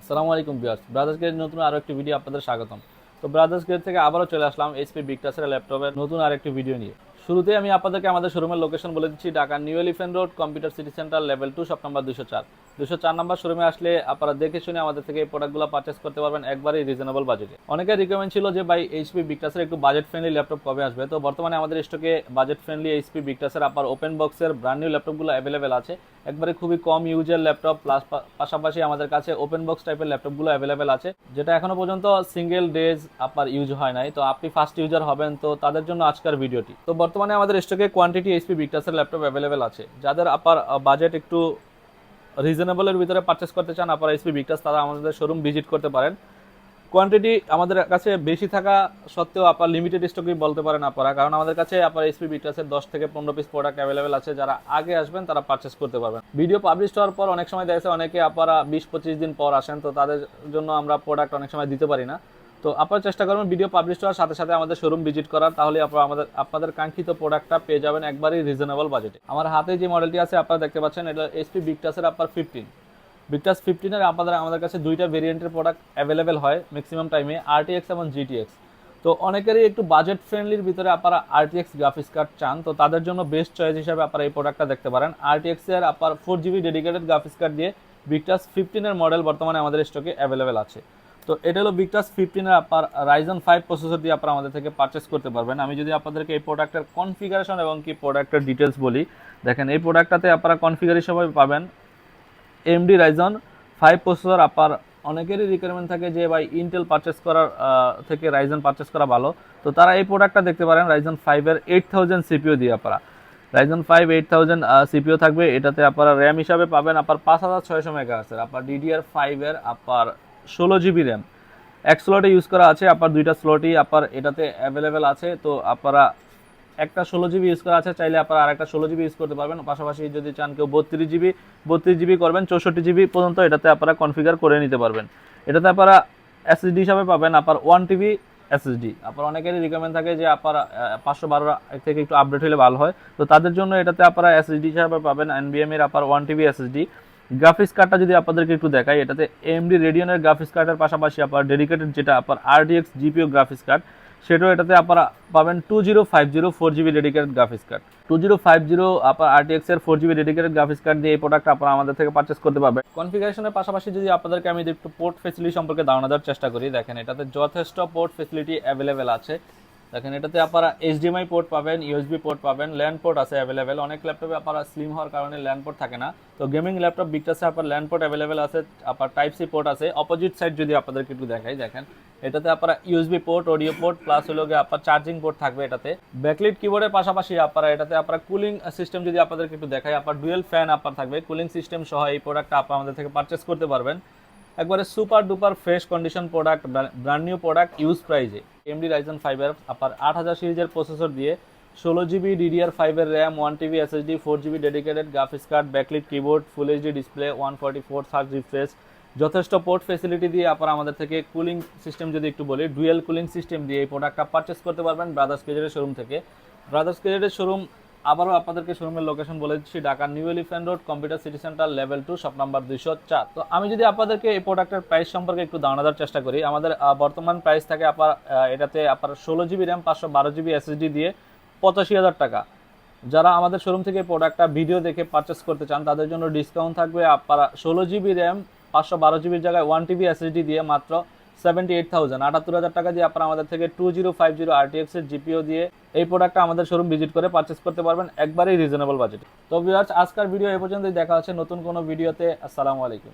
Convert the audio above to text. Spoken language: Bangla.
আসসালামু আলাইকুম ভিউয়ার্স, ব্রাদার্স গেট নতুন আরো একটি ভিডিও আপনাদের স্বাগতম। তো ব্রাদার্স গেট থেকে আবারও চলে আসলাম এইচপি বিগটাসের ল্যাপটপের নতুন আরেকটি ভিডিও নিয়ে। শুরুতে আমি আপনাদেরকে আমাদের শোরুমের লোকেশন বলে দিচ্ছি। Dhaka new elephant road, computer city centre, level 2, shop number 204 number শোরুমে আসলে আপনারা দেখে শুনে আমাদের থেকে এই প্রোডাক্টগুলো পারচেস করতে পারবেন একবারই রিজনেবল বাজেটে। অনেকের রিকমেন্ড ছিল যে ভাই এইচপি বিগটাসের একটু বাজেট ফ্রেন্ডলি ল্যাপটপ কবে আসবে। তো বর্তমানে আমাদের স্টকে বাজেট ফ্রেন্ডলি এইচপি বিগটাসের আপনার ওপেন বক্সের ব্র্যান্ড নিউ ল্যাপটপগুলো অ্যাভেলেবেল আছে। একবারে খুবই কম ইউজের ল্যাপটপ, প্লাস পাশাপাশি আমাদের কাছে ওপেন বক্স টাইপের ল্যাপটপগুলো অ্যাভেলেবেল আছে, যেটা এখনো পর্যন্ত সিঙ্গেল ডেজ আপনার ইউজ হয় নাই। তো আপনি ফার্স্ট ইউজার হবেন, তো তাদের জন্য আজকের ভিডিওটি। তো বর্তমানে আমাদের স্টকে কোয়ান্টিটি এইচপি বিগটাসের ল্যাপটপ অ্যাভেলেবেল আছে। যাদের আপনার বাজেট একটু রিজনেবলের ভিতরে পারচেস করতে চান, আপনারা এইচপি বিগটাস তারা আমাদের শোরুম ভিজিট করতে পারেন। কোয়ান্টিটি আমাদের কাছে বেশি থাকা সত্ত্বেও আপনার লিমিটেড স্টকই বলতে পারেন আপনারা, কারণ আমাদের কাছে আপনার এইচপি বিগটাসের 10 থেকে 15 পিস প্রোডাক্ট অ্যাভেলেবেল আছে। যারা আগে আসবেন তারা পারচেস করতে পারবেন। ভিডিও পাবলিশ হওয়ার পর অনেক সময় দেখা যাচ্ছে অনেকে আপনারা 20-25 দিন পর আসেন, তো তাদের জন্য আমরা প্রোডাক্ট অনেক সময় দিতে পারি না। তো আপনারা চেষ্টা করবেন ভিডিও পাবলিশ হওয়ার সাথে সাথে আমাদের শোরুম ভিজিট করার, তাহলে আপনাদের কাঙ্ক্ষিত প্রোডাক্টটা পেয়ে যাবেন একবারই রিজনেবল বাজেটে। আমার হাতে যে মডেলটি আছে আপনারা দেখতে পাচ্ছেন, এটা এইচপি বিগটাসের আপনার 15 বিগটাস 15 এর আমাদের কাছে দুইটা ভেরিয়েন্টের প্রোডাক্ট অ্যাভেলেবেল হয় ম্যাক্সিমাম টাইমে, আরটিএক্স এবং জিটিএক্স। তো অনেকেরই একটু বাজেট ফ্রেন্ডলির ভিতরে আপনারা আরটিএক্স গ্রাফিক্স কার্ড চান, তো তাদের জন্য বেস্ট চয়েস হিসেবে আপনারা এই প্রোডাক্টটা দেখতে পারেন। আরটিএক্স এর আপনার 4GB ডেডিকেটেড গ্রাফিক্স কার্ড দিয়ে বিগটাস 15 এর মডেল বর্তমানে আমাদের স্টকে অ্যাভেলেবেল আছে। তো এটা হলো বিগটাস 15 এর আপনার রাইজন 5 প্রসেসর দিয়ে আপনারা আমাদের থেকে পারচেস করতে পারবেন। আমি যদি আপনাদেরকে এই প্রোডাক্টের কনফিগারেশন এবং কি প্রোডাক্টের ডিটেলস বলি, দেখেন এই প্রোডাক্টটাতে আপনারা কনফিগারেশন পাবেন এমডি রাইজন 5 প্রসেসর। আপনার অনেকেরই রিকোয়ারমেন্ট থাকে যে ভাই ইন্টেল পারচেস করার থেকে রাইজন পারচেস করা ভালো, তো তারা এই প্রোডাক্টটা দেখতে পারেন রাইজন 5 এর 8000 সিপিইউ দিয়ে। আপনারা রাইজন 5 8000 সিপিইউ থাকবে। এটাতে আপনারা র্যাম হিসাবে পাবেন আপনার 5600 মেগাহার্টজের, আপনার DDR5 এর আপনার 16GB র্যাম এক স্লটে ইউজ করা আছে। আপনার দুইটা স্লটই আপনার এটাতে অ্যাভেলেবেল আছে। তো আপনারা একটা 16GB ইউজ করা আছে, চাইলে আপনারা আরেকটা 16GB ইউজ করতে পারবেন। পাশাপাশি যদি চান কেউ 32GB করবেন, 64GB পর্যন্ত এটাতে আপনারা কনফিগার করে নিতে পারবেন। এটাতে আপনারা এসএসডি হিসাবে পাবেন আপনার 1TB এসএসডি। আপনার অনেকেরই রিকমেন্ড থাকে যে আপনারা 512 থেকে একটু আপডেট হলে ভালো হয়, তো তাদের জন্য এটাতে আপনারা এসএসডি হিসাবে পাবেন এনবিএম এর আপনার 1TB এসএসডি। গ্রাফিক্স কার্ডটা যদি আপনাদেরকে একটু দেখাই, এটাতে এএমডি রেডিয়নের গ্রাফিক্স কার্ডের পাশাপাশি আপনার ডেডিকেটেড যেটা আপনার আরডিএক্স জিপিইউ গ্রাফিক্স কার্ড, সেটাও এটাতে আপনারা পাবেন 2050 4GB ডেডিকেটেড গ্রাফিক্স কার্ড। 2050 আপনার আরটিএক্স এর 4GB ডেডিকেটেড গ্রাফিক্স কার্ড দিয়ে এই প্রোডাক্ট আপনারা আমাদের থেকে পারচেস করতে পারবেন। কনফিগারেশনের পাশাপাশি যদি আপনাদেরকে আমি একটু পোর্ট ফেসিলিটি সম্পর্কে ধারণা দেওয়ার চেষ্টা করি, দেখেন এটাতে যথেষ্ট পোর্ট ফেসিলিটি অ্যাভেলেবেল আছে। দেখেন এটাতে আপনারা এইচডিএমআই পোর্ট পাবেন, ইউএসবি পোর্ট পাবেন, ল্যান্ড পোর্ট আছে অ্যাভেলেবেল। অনেক ল্যাপটপে আপনারা স্লিম হওয়ার কারণে ল্যান্ড পোর্ট থাকে না, তো গেমিং ল্যাপটপ বিগটাসে আপনার ল্যান্ড পোর্ট অ্যাভেলেবেল আছে। আপনার টাইপ সি পোর্ট আছে। অপোজিট সাইড যদি আপনাদেরকে একটু দেখাই, দেখেন এটাতে আপনারা USB port, audio port plus হলো গিয়ে আপনার চার্জিং পোর্ট থাকবে এটাতে। ব্যাকলিট কিবোর্ডের পাশাপাশি আপনারা এটাতে আপনার কুলিং সিস্টেম যদি আপনাদেরকে একটু দেখাই, আপনার ডুয়েল ফ্যান আপনার থাকবে, কুলিং সিস্টেম সহ এই প্রোডাক্টটা আপনারা আমাদের থেকে পারচেস করতে পারবেন। একবারে super duper fresh condition product, brand new product, use প্রাইজে। এমডি রাইজন 5 এর আপনার 8000 সিরিজের প্রসেসর দিয়ে 16GB DDR5 এর RAM, 1TB SSD, 4GB dedicated graphics card, backlit keyboard, full HD display, 144 hertz refresh, যথেষ্ট পোর্ট ফেসিলিটি দিয়ে আপনারা আমাদের থেকে কুলিং সিস্টেম যদি একটু বলি, ডুয়েল কুলিং সিস্টেম দিয়ে এই প্রোডাক্টটা পারচেস করতে পারবেন ব্রাদার্স গেজেটের শোরুম থেকে। ব্রাদার্স গেজেটের শোরুম আবারও আপনাদেরকে শোরুমের লোকেশন বলে দিচ্ছি, Dhaka new elephant road, computer city centre, level 2, shop number 204। তো আমি যদি আপনাদেরকে এই প্রোডাক্টের প্রাইস সম্পর্কে একটু ধারণা দেওয়ার চেষ্টা করি, আমাদের বর্তমান প্রাইস থাকে আপনার এটাতে আপনার 16GB র্যাম, 512GB এসএসডি দিয়ে 85,000 টাকা। যারা আমাদের শোরুম থেকে প্রোডাক্টটা ভিডিও দেখে পারচেস করতে চান, তাদের জন্য ডিসকাউন্ট থাকবে। আপনারা 16GB র্যাম 512GBর জায়গায় 1TB এসএসডি দিয়ে মাত্র 78,000 টাকা দিয়ে আপনারা আমাদের থেকে 2050 RTX এর জিপিইউ দিয়ে এই প্রোডাক্টটা আমাদের শোরুম ভিজিট করে পারচেস করতে পারবেন একবারেই রিজনেবল বাজেটে। তো ভিউয়ার্স, আজকের ভিডিও এই পর্যন্তই। দেখা হচ্ছে নতুন কোনো ভিডিওতে। আসসালামু আলাইকুম।